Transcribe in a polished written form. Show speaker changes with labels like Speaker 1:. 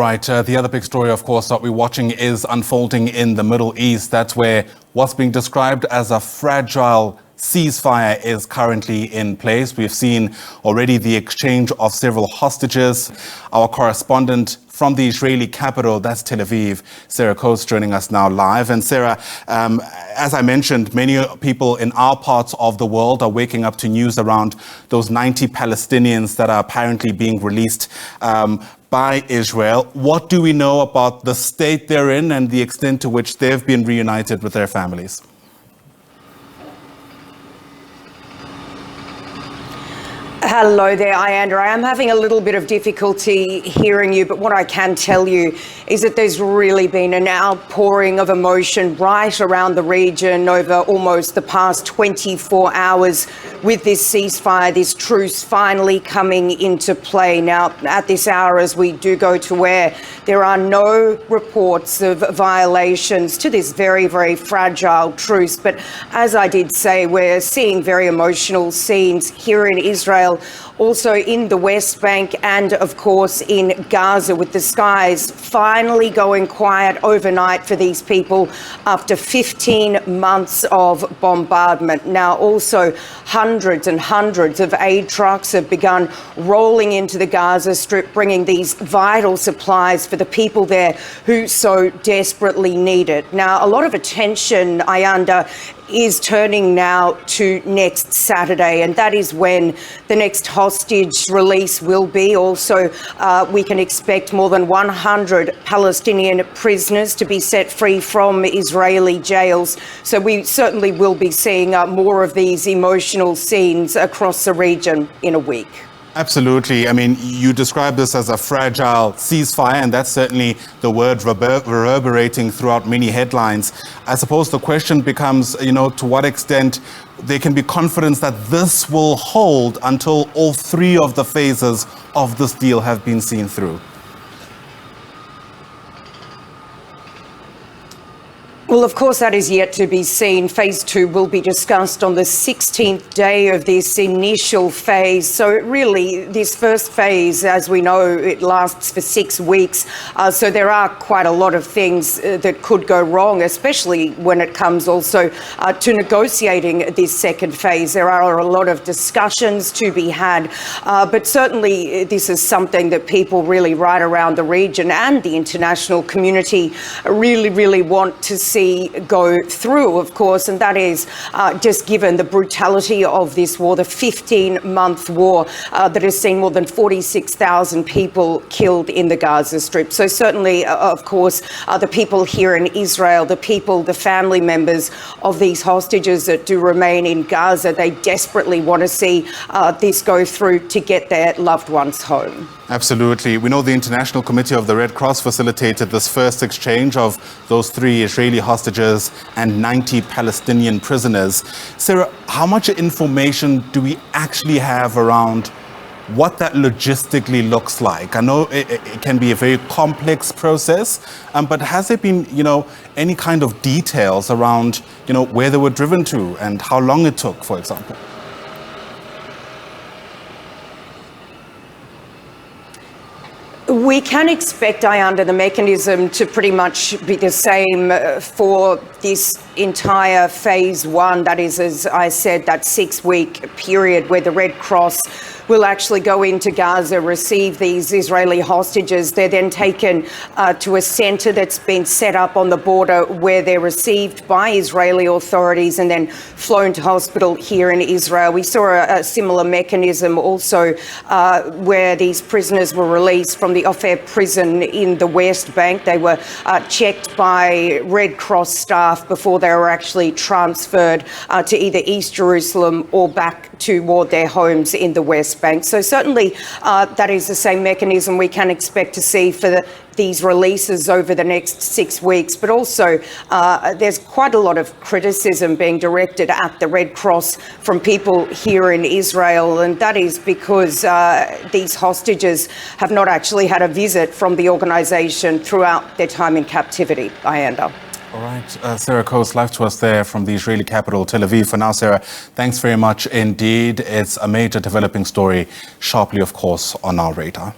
Speaker 1: right, the other big story, of course, that we're watching is unfolding in the Middle East. That's where what's being described as a fragile ceasefire is currently in place. We've seen already the exchange of several hostages. Our correspondent from the Israeli capital, that's Tel Aviv, Sarah Coates, joining us now live. And Sarah, as I mentioned, many people in our parts of the world are waking up to news around those 90 Palestinians that are apparently being released by Israel. What do we know about the state they're in and the extent to which they've been reunited with their families?
Speaker 2: Hello there, Ianda. I am having a little bit of difficulty hearing you, but what I can tell you is that there's really been an outpouring of emotion right around the region over almost the past 24 hours with this ceasefire, this truce finally coming into play. Now, at this hour, as we do go to air, there are no reports of violations to this very, very fragile truce. But as I did say, we're seeing very emotional scenes here in Israel, also in the West Bank and, of course, in Gaza, with the skies finally going quiet overnight for these people after 15 months of bombardment. Now, also, hundreds and hundreds of aid trucks have begun rolling into the Gaza Strip, bringing these vital supplies for the people there who so desperately need it. Now, a lot of attention, Ianda, is turning now to next Saturday, and that is when the next hostage release will be. Also, we can expect more than 100 Palestinian prisoners to be set free from Israeli jails. So we certainly will be seeing more of these emotional scenes across the region in a week.
Speaker 1: Absolutely. I mean, you describe this as a fragile ceasefire, and that's certainly the word reverberating throughout many headlines. I suppose the question becomes, to what extent there can be confidence that this will hold until all three of the phases of this deal have been seen through.
Speaker 2: Well, of course, that is yet to be seen. Phase 2 will be discussed on the 16th day of this initial phase. So really, this first phase, as we know, it lasts for 6 weeks. So there are quite a lot of things that could go wrong, especially when it comes also to negotiating this second phase. There are a lot of discussions to be had. But certainly, this is something that people really right around the region and the international community really want to see go through, of course, and that is just given the brutality of this war, the 15-month war that has seen more than 46,000 people killed in the Gaza Strip. So certainly, of course, the people here in Israel, the family members of these hostages that do remain in Gaza, they desperately want to see this go through to get their loved ones home.
Speaker 1: Absolutely. We know the International Committee of the Red Cross facilitated this first exchange of those 3 Israeli hostages and 90 Palestinian prisoners. Sarah, how much information do we actually have around what that logistically looks like? I know it can be a very complex process, but has there been, any kind of details around, where they were driven to and how long it took, for example?
Speaker 2: We can expect, Ianda, the mechanism to pretty much be the same for this entire phase 1. That is, as I said, that 6-week period where the Red Cross will actually go into Gaza, receive these Israeli hostages. They're then taken to a centre that's been set up on the border where they're received by Israeli authorities and then flown to hospital here in Israel. We saw a similar mechanism also where these prisoners were released from the Ofer prison in the West Bank. They were checked by Red Cross staff before they were actually transferred to either East Jerusalem or back toward their homes in the West Bank. So certainly that is the same mechanism we can expect to see for these releases over the next 6 weeks. But also there's quite a lot of criticism being directed at the Red Cross from people here in Israel, and that is because these hostages have not actually had a visit from the organisation throughout their time in captivity. Ianda.
Speaker 1: All right, Sarah Coates, live to us there from the Israeli capital, Tel Aviv. For now, Sarah, thanks very much indeed. It's a major developing story, sharply, of course, on our radar.